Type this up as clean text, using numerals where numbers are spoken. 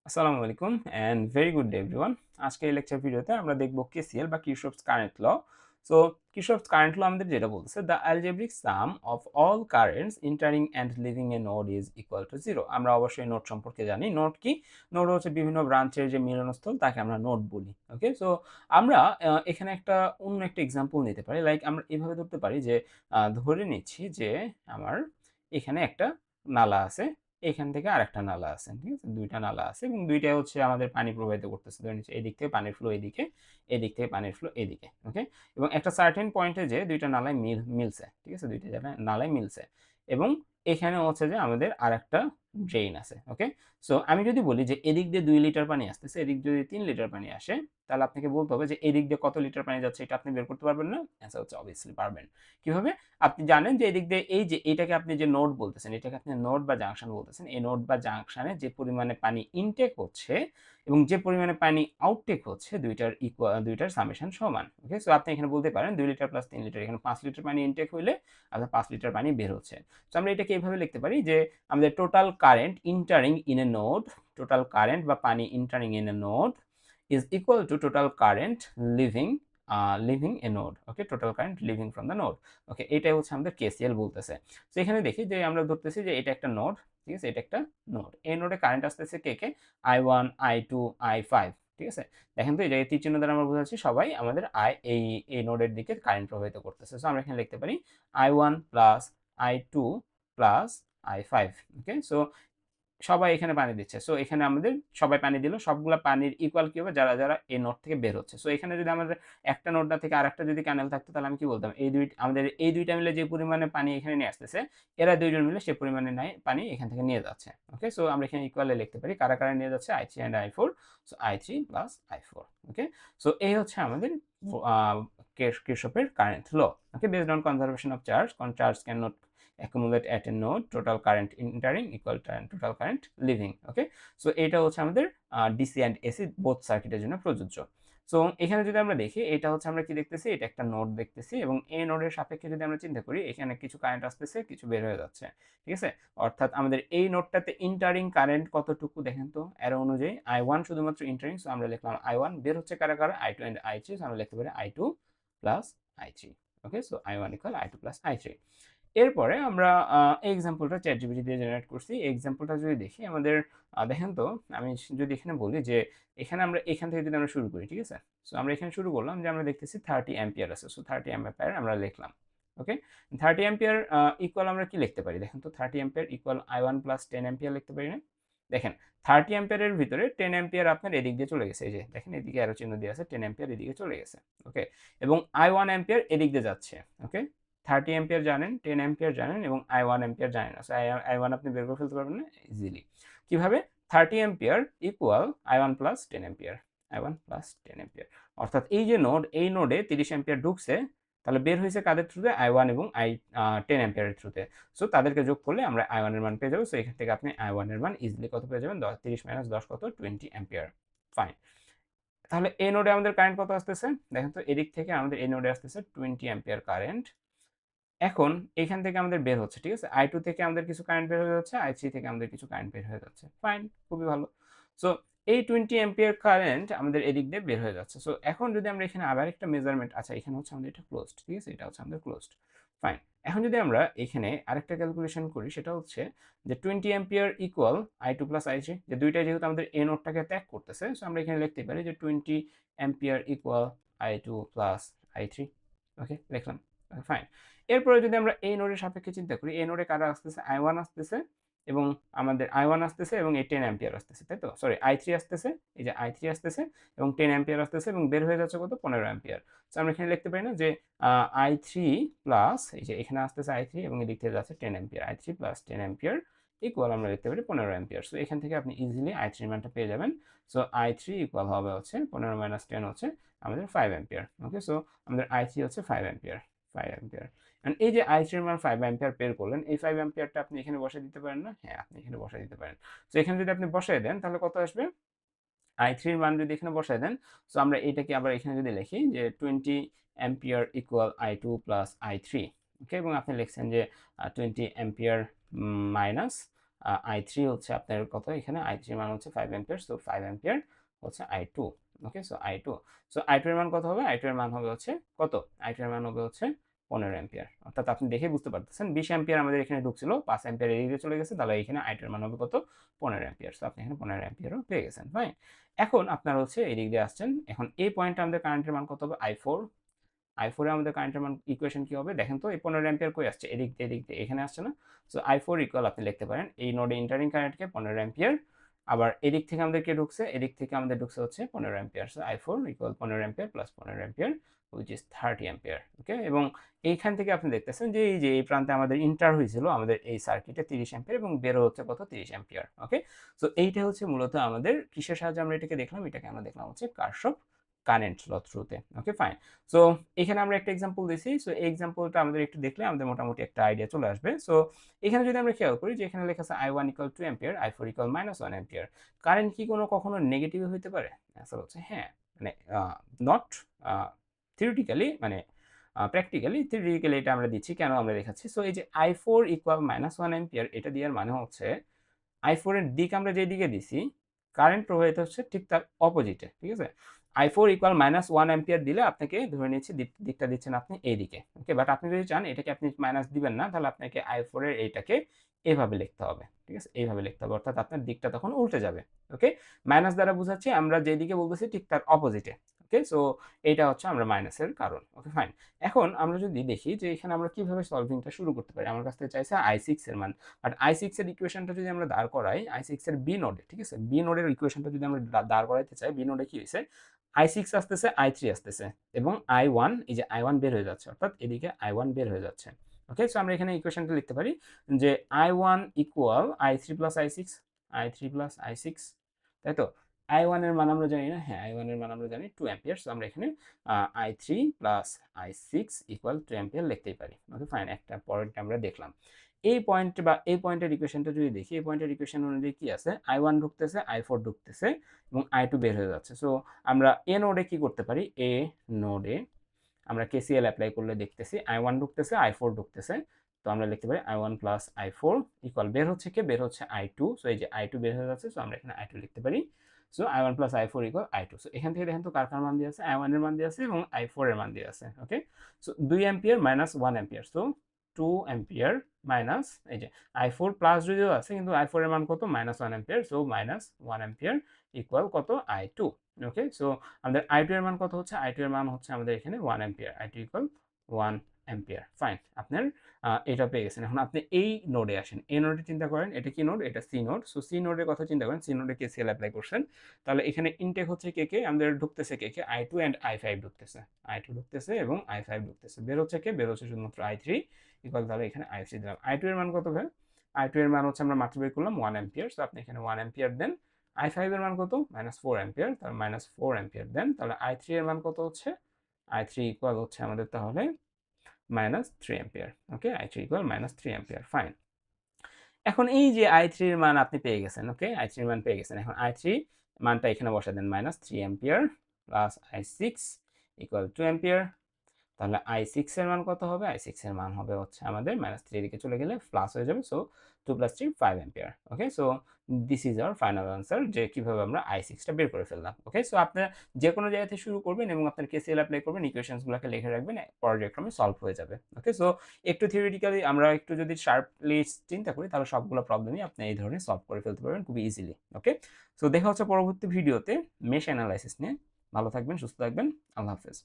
আসসালামু আলাইকুম and very good day everyone. আজকে এই লেকচার ভিডিওতে আমরা দেখব কেসিএল বা Kirchhoff's current law. So Kirchhoff's current law আমাদের যেটা বলছে, the algebraic sum of all currents entering and leaving a node is equal to zero. আমরা অবশ্যই নোড সম্পর্কে জানি। নোড কি? নোড হচ্ছে বিভিন্ন ব্রাঞ্চের যে মিলনস্থল, তাকে আমরা নোড বলি। ওকে, সো আমরা এখানে অন্য একটা এক্সাম্পল নিতে পারি। লাইক আমরা এভাবে ধরতে পারি যে ধরে নিচ্ছি যে আমার এখানে একটা নালা আছে, এখান থেকে আরেকটা নালা আছে, ঠিক আছে? ২ টা নালা আছে এবং ২ টাই হচ্ছে আমাদের পানি প্রবাহিত করতেছে। ধরে নিচ্ছি এদিক থেকে পানির ফ্লো এদিকে, এদিক থেকে পানির ফ্লো এদিকে। ওকে? এবং একটা সার্টেন পয়েন্টে যেয়ে ২ টা নালায় মিলছে। ঠিক আছে? ২ টা নালায় মিলছে। এবং এখানে হচ্ছে যে আমাদের আরেকটা ড্রেইন আছে। ওকে? সো আমি যদি বলি যে এদিক দিয়ে ২ লিটার পানি আসতেছে, এদিক দিয়ে যদি ৩ লিটার পানি আসে, তাহলে আপনাকে বলতে হবে যে এদিক দিয়ে কত লিটার পানি যাচ্ছে, এটা আপনি বের করতে পারবেন না? অ্যান্সার হচ্ছে অবভিয়াসলি পারবেন। কিভাবে? আপনি জানেন যে এদিক দিয়ে এই যে এটাকে আপনি যে নোড বলতেছেন, এটাকে আপনি নোড বা জাংশন বলতেছেন। এই নোড বা জাংশনে যে পরিমাণে পানি ইনটেক হচ্ছে এবং যে পরিমাণে পানি আউটটেক হচ্ছে, দুইটার সামেশন সমান। ওকে? সো আপনি এখানে বলতে পারেন ২ লিটার প্লাস ৩ লিটার, এখানে ৫ লিটার পানি ইনটেক হইলে আপনার ৫ লিটার পানি বের হচ্ছে। সো আমরা এটাকে এভাবে লিখতে পারি যে আমাদের total current entering in a node, total current বা পানি entering in a node is equal to total current leaving a node. Okay, total current leaving from the node. ওকে, এটাই হচ্ছে আমাদের কেসিএল বলতেছে। তো এখানে দেখি যে আমরা ধরতেছি যে এটা একটা নোড, ঠিক আছে? এটা একটা নোড। এই নোডে কারেন্ট আসতেছে কে কে? I1, I2, I5, ঠিক আছে? দেখেন তো এই জায়গায় তীর চিহ্ন দ্বারা আমরা বোঝাচ্ছি সবাই আমাদের এই নোডের দিকে কারেন্ট প্রবাহিত করতেছে। সো আমরা এখানে লিখতে পারি I1 plus I2 plus I5। ওকে, সো সবাই এখানে পানি দিচ্ছে। সো এখানে আমাদের সবাই পানি দিল। সবগুলা পানির ইকুয়াল কি হবে? যারা এই নোড থেকে বের হচ্ছে। সো এখানে যদি আমাদের একটা নোড না থেকে আরেকটা যদি ক্যানেল থাকতো, তাহলে আমি কি বলতাম? আমাদের এই ২ টা মিলে যে পরিমাণে পানি এখানে নিয়ে আসতেছে, এরা ২ জন মিলে সে পরিমাণে পানি এখান থেকে নিয়ে যাচ্ছে। ওকে? সো আমরা এখানে ইকুয়ালে লিখতে পারি কারা নিয়ে যাচ্ছে? I3 and I4. So I3 plus I4। Okay? So এই হচ্ছে আমাদের আ কিরশফের current law. Okay? Based on conservation of charge, charge can not accumulate at a node, total current entering equal to total current leaving. Okay, so এটা হচ্ছে আমাদের DC and AC both সার্কিটের জন্য প্রযোজ্য। সো এখানে যদি আমরা দেখি, এটা হচ্ছে আমরা কি দেখতেছি? এটা একটা নোড দেখতেছি এবং এই নোডের সাপেক্ষে যদি আমরা চিন্তা করি, এখানে কিছু কারেন্ট আসতেছে, কিছু বের হয়ে যাচ্ছে। ঠিক আছে? অর্থাৎ আমাদের এই নোডটাতে ইন্টারিং কারেন্ট কতটুকু দেখেন তো অ্যারো অনুযায়ী। I1 শুধুমাত্র ইন্টারিং, সো আমরা লিখলাম I1। বের হচ্ছে কারা? I2 and I3, সো আমরা লিখতে পারি I2 plus I3। Okay, so I1 equal I2 plus I3। এরপরে আমরা এক্সাম্পলটা ChatGPT দিয়ে জেনারেট করছি। এক্সাম্পলটা যদি দেখি আমাদের, দেখেন তো, আমি যদি এখানে বলি যে এখানে আমরা এখান থেকে যদি আমরা শুরু করি, ঠিক আছে? সো আমরা এখানে শুরু করলাম যে আমরা দেখতেছি 30 অ্যাম্পিয়ার আছে। সো 30 অ্যাম্পিয়ার আমরা লিখলাম। ওকে? 30 অ্যাম্পিয়ার ইকুয়াল আমরা কি লিখতে পারি? দেখেন তো, 30 ampere equal I1 plus 10 ampere লিখতে পারি না? দেখেন, 30 অ্যাম্পিয়ারের ভিতরে 10 অ্যাম্পিয়ার আপনার এদিক দিয়ে চলে গেছে। এই যে দেখেন, এদিকে অ্যারো চিহ্ন দিয়ে আছে, 10 অ্যাম্পিয়ার এদিকে চলে গেছে। ওকে? এবং I1 অ্যাম্পিয়ার এদিক দিয়ে যাচ্ছে। ওকে? 30 অ্যাম্পিয়ার জানেন, 10 অ্যাম্পিয়ার জানেন এবং I1 অ্যাম্পিয়ার জানেন না। সো I1 আপনি বের করে ফেলতে পারবেন না ইজিলি। কিভাবে? 30 ampere equal I1 plus 10 ampere. I1 plus 10 ampere. অর্থাৎ এই যে নোড, এই নোডে 30 অ্যাম্পিয়ার ঢুকছে, তাহলে বের হয়েছে কাদের থ্রুতে? I1 এবং 10 অ্যাম্পিয়ারের থ্রুতে। সো তাদেরকে যোগ করলে আমরা I1 এর মান পেয়ে যাবো। সো এখান থেকে আপনি I1 এর মান ইজিলি কত পেয়ে যাবেন? 30 মাইনাস 10 কত? 20 অ্যাম্পিয়ার। ফাইন। তাহলে এই নোডে আমাদের কারেন্ট কত আসতেছে? দেখেন তো, এদিক থেকে আমাদের এই নোডে আসতেছে 20 অ্যাম্পিয়ার কারেন্ট। এখন এখান থেকে আমাদের বের হচ্ছে, ঠিক আছে? I2 থেকে আমাদের কিছু কারেন্ট বের হয়ে যাচ্ছে, I3 থেকে আমাদের কিছু কারেন্ট বের হয়ে যাচ্ছে। ফাইন, খুবই ভালো। সো এই 20 অ্যাম্পিয়ার কারেন্ট আমাদের এদিক দিয়ে বের হয়ে যাচ্ছে। সো এখন যদি আমরা এখানে আবার একটা মেজারমেন্ট, আচ্ছা এখানে হচ্ছে আমাদের এটা ক্লোজড, ঠিক আছে? এটা হচ্ছে আমাদের ক্লোজড। ফাইন। এখন যদি আমরা এখানে আরেকটা ক্যালকুলেশন করি, সেটা হচ্ছে যে 20 ampere equal I2 plus I3, যে দুইটাই যেহেতু আমাদের এই নোডটাকে ত্যাগ করতেছে, সো আমরা এখানে লিখতে পারি যে 20 ampere equal I2 plus I3। ওকে, লিখলাম। ফাইন। এরপরে যদি আমরা এই নোডের সাপেক্ষে চিন্তা করি, এই নোডে কারা আসতেছে? I1 আসতেছে এবং আমাদের I1 আসতেছে এবং এই 10 অ্যাম্পিয়ার আসতেছে, তাই তো? সরি, I3 আসতেছে, এই যে I3 আসতেছে এবং 10 অ্যাম্পিয়ার আসতেছে এবং বের হয়ে যাচ্ছে কত? 15 অ্যাম্পিয়ার। সো আমরা এখানে লিখতে পারি না যে I3 প্লাস, এই যে এখানে আসতেছে I3 এবং এদিক থেকে যাচ্ছে 10 ampere. I3 plus 10 ampere equal আমরা লিখতে পারি 15 অ্যাম্পিয়ার। সো এখান থেকে আপনি ইজিলি I3 এর মানটা পেয়ে যাবেন। সো I3 ইকুয়াল হবে হচ্ছে 15 মাইনাস 10 হচ্ছে আমাদের 5 অ্যাম্পিয়ার। ওকে, সো আমাদের I3 হচ্ছে 5 অ্যাম্পিয়ার। 5 অ্যাম্পিয়ার। এন্ড এই যে I3 এর মান 5 অ্যাম্পিয়ার বের করলেন, এই 5 অ্যাম্পিয়ারটা আপনি এখানে বসায় দিতে পারেন না? হ্যাঁ, আপনি এখানে বসায় দিতে পারেন। সো এখানে যদি আপনি বসায় দেন, তাহলে কত আসবে? I3 এর মান যদি এখানে বসায় দেন, সো আমরা এটাকে আবার এখানে যদি লিখি যে 20 ampere equal I2 plus I3। ওকে, এবং আপনি লিখছেন যে 20 অ্যাম্পিয়ার মাইনাস I3 হচ্ছে আপনার কত, এখানে I3 এর মান হচ্ছে 5 অ্যাম্পিয়ার, সো 5 অ্যাম্পিয়ার হচ্ছে I2। ওকে, সো I2, সো I2 এর মান কত হবে, I2 এর মান হবে হচ্ছে কত, I2 এর মান হবে হচ্ছে 15 অ্যাম্পিয়ার। অর্থাৎ আপনি দেখে বুঝতে পারতেছেন 20 অ্যাম্পিয়ার আমাদের এখানে ঢুকছিল, 5 অ্যাম্পিয়ার এদিকে চলে গেছে, তাহলে এখানে I2 এর মান হবে কত, 15 অ্যাম্পিয়ার। সো আপনি এখানে 15 অ্যাম্পিয়ারও পেয়ে গেছেন। ফাইন, এখন আপনারা হচ্ছে এই দিক দিয়ে আসছেন, এখন এই পয়েন্টে আমাদের কারেন্টের মান কত হবে, I4। I4 এ আমাদের কারেন্টের মান ইকুয়েশন কি হবে দেখেন তো, এই 15 অ্যাম্পিয়ার কই আসছে, এদিক দিয়ে এখানে আসছে না। সো I4 ইকুয়াল আপনি লিখতে পারেন এই নোডে ইন্টারিং কারেন্টকে 15 অ্যাম্পিয়ার, আবার এদিক থেকে আমাদেরকে ঢুকছে, এদিক থেকে আমাদের ঢুকছে হচ্ছে 15 ampere. So I4 equal 15 ampere plus 15 ampere which is 30 ampere. Okay, এবং এইখান থেকে আপনি দেখতেছেন যে এই প্রান্তে আমাদের ইন্টার হয়েছিল আমাদের এই সার্কিটে 30 অ্যাম্পিয়ার এবং বেরো হচ্ছে কত, 30 অ্যাম্পিয়ার। ওকে, সো এইটা হচ্ছে মূলত আমাদের কিসের সাহায্যে আমরা এটাকে দেখলাম, এটাকে আমরা দেখলাম হচ্ছে কারশফ কারেন্ট ল থ্রুতে। ওকে, ফাইন। সো এখানে আমরা একটা এক্সাম্পল দিছি, সো এই এক্সাম্পলটা আমাদের একটু দেখলে আমাদের মোটামুটি একটা আইডিয়া চলে আসবে। সো এখানে যদি আমরা খেয়াল করি যে এখানে লেখা আছে I1 equal 2 ampere, I4 equal -1 ampere. Current কি কখনো নেগেটিভ হইতে পারে? অ্যান্সার হচ্ছে হ্যাঁ, মানে নট থিওরিটিক্যালি, মানে থিওরিটিক্যালি এটা আমরা দিচ্ছি, কেন আমরা দেখাচ্ছি। সো এই যে I4 ইকুয়াল -1 অ্যাম্পিয়ার, এটা দেওয়ার মানে হচ্ছে I4 এর দিক আমরা যেদিকে দিছি, কারেন্ট প্রবাহিত হচ্ছে ঠিক তার অপোজিটে। ঠিক আছে, I4 ইকুয়াল -1 অ্যাম্পিয়ার দিলে আপনাকে ধরে নিচ্ছি দিকটা দিচ্ছেন আপনি এইদিকে। ওকে, বাট আপনি যদি চান এটাকে আপনি মাইনাস দিবেন না, তাহলে আপনাকে I4 এর এইটাকে এভাবে লিখতে হবে। ঠিক আছে, এইভাবে লিখতে হবে, অর্থাৎ আপনার দিকটা তখন উল্টে যাবে। ওকে, মাইনাস দ্বারা বোঝাচ্ছি আমরা যেদিকে বলতেছি ঠিক তার অপোজিটে। ওকে, সো এইটা হচ্ছে আমরা মাইনাসের কারণ। ওকে, ফাইন। এখন আমরা যদি দেখি যে এখানে আমরা কিভাবে সলভিংটা শুরু করতে পারি, আমার কাছ থেকে চাইছে I6 এর মান, বাট I6 এর ইকুয়েশনটা যদি আমরা দাঁড় করাই I6 এর বি নোডে, ঠিক আছে, বি নোডের ইকুয়েশনটা যদি আমরা দাঁড় করাইতে চাই, বি নোডে কি হয়েছে, I6 আসতেছে, I3 আসতেছে এবং I1, এই যে I1 বের হয়ে যাচ্ছে, অর্থাৎ এদিকে I1 বের হয়ে যাচ্ছে। ওকে, সো আমরা এখানে ইকুয়েশনটা লিখতে পারি যে I1 equal I3 plus I6, I3 plus I6, তাই তো। I1 এর মান আমরা জানি না, হ্যাঁ I1 এর মান আমরা জানি 2 অ্যাম্পিয়ার, সো আমরা এখানে I3 plus I6 equal 2 ampere লিখতেই পারি। ওকে, ফাইন, একটা পয়েন্ট আমরা দেখলাম। এই পয়েন্ট বা এই পয়েন্টের ইকুয়েশনটা যদি দেখি, এই পয়েন্টের ইকুয়েশন অনুযায়ী কি আছে, I1 ঢুকতেছে, I4 ঢুকতেছে এবং I2 বের হয়ে যাচ্ছে। সো আমরা এ নোডে কি করতে পারি, এ নোডে আমরা KCL অ্যাপ্লাই করলে দেখতেছি I1 ঢুকতেছে, I4 ঢুকতেছে, তো আমরা লিখতে পারি I1 প্লাস I4 ইকুয়াল বের হচ্ছে কি, বের হচ্ছে I2। সো এই যে I2 বের হয়ে যাচ্ছে, সো আমরা এখানে I2 লিখতে পারি। So I1 plus I4 equal I2। So এখান থেকে দেখেন তো কার কার মান দিয়ে আছে, I1 এর মান দিয়ে আছে এবং I4 এর মান দিয়ে আছে। Okay, so 2 ampere minus 1 ampere, so 2 ampere minus, এই যে I4 প্লাস যদিও আছে কিন্তু I4 এর মান কত, -1 অ্যাম্পিয়ার, সো -1 অ্যাম্পিয়ার ইকুয়াল কত, I2। ওকে, সো আমাদের I2 এর মান কত হচ্ছে, I2 এর মান হচ্ছে আমাদের এখানে 1 ampere, I2 equal 1 ampere. Fine, আপনার এটা পেয়ে গেছেন। এখন আপনি এই নোডে আসেন, এই নোডে চিন্তা করেন, এটা কি নোড, এটা সি নোড। সো সি নোডের কথা চিন্তা করেন, সি নোডে KCL অ্যাপ্লাই করছেন, তাহলে এখানে ইনটেক হচ্ছে কে, আমাদের ঢুকতেছে কে, I2 অ্যান্ড I5 ঢুকতেছে, I2 ঢুকতেছে এবং I5 ঢুকতেছে, বের হচ্ছে বের হচ্ছে শুধুমাত্র I3 ইকুয়াল, তাহলে এখানে I3 দিলাম। I2 এর মান কত ভাই, I2 এর মান হচ্ছে আমরা মাত্র বের করলাম 1 অ্যাম্পিয়ার, সো আপনি এখানে 1 অ্যাম্পিয়ার দেন। I5 এর মান কত, -4 অ্যাম্পিয়ার, তাহলে -4 অ্যাম্পিয়ার দেন। তাহলে I3 এর মান কত হচ্ছে, I3 ইকুয়াল হচ্ছে আমাদের তাহলে -3 অ্যাম্পিয়ার। ওকে, I3 ইকুয়াল -3 অ্যাম্পিয়ার। ফাইন, এখন এই যে I3 এর মান আপনি পেয়ে গেছেন। ওকে, I3 এর মান পেয়ে গেছেন, এখন I3 মানটা এখানে বসা দেন, -3 ampere plus I6 equal 2 ampere. তাহলে I6 এর মান কত হবে, I6 এর মান হবে হচ্ছে আমাদের -3 এদিকে চলে গেলে প্লাস হয়ে যাবে, so 2 + 3 5 ampere. Okay, so this is our final answer, যে কিভাবে আমরা I6 টা বের করে ফেললাম। ওকে, সো আপনারা যে কোনো জায়গা থেকে শুরু করবেন এবং আপনার KCL অ্যাপ্লাই করবেন, ইকুয়েশনস গুলোকে লিখে রাখবেন, পর্যায়ক্রমে সলভ হয়ে যাবে। ওকে, সো একটু থিওরিটিক্যালি আমরা একটু যদি শার্পলি চিন্তা করি, তাহলে সবগুলো প্রবলেমই আপনি এই ধরনের সলভ করে ফেলতে পারবেন খুবই ইজিলি। ওকে, সো দেখা হচ্ছে পরবর্তী ভিডিওতে মেশ অ্যানালাইসিস নিয়ে। ভালো থাকবেন, সুস্থ থাকবেন, আল্লাহ হাফেজ।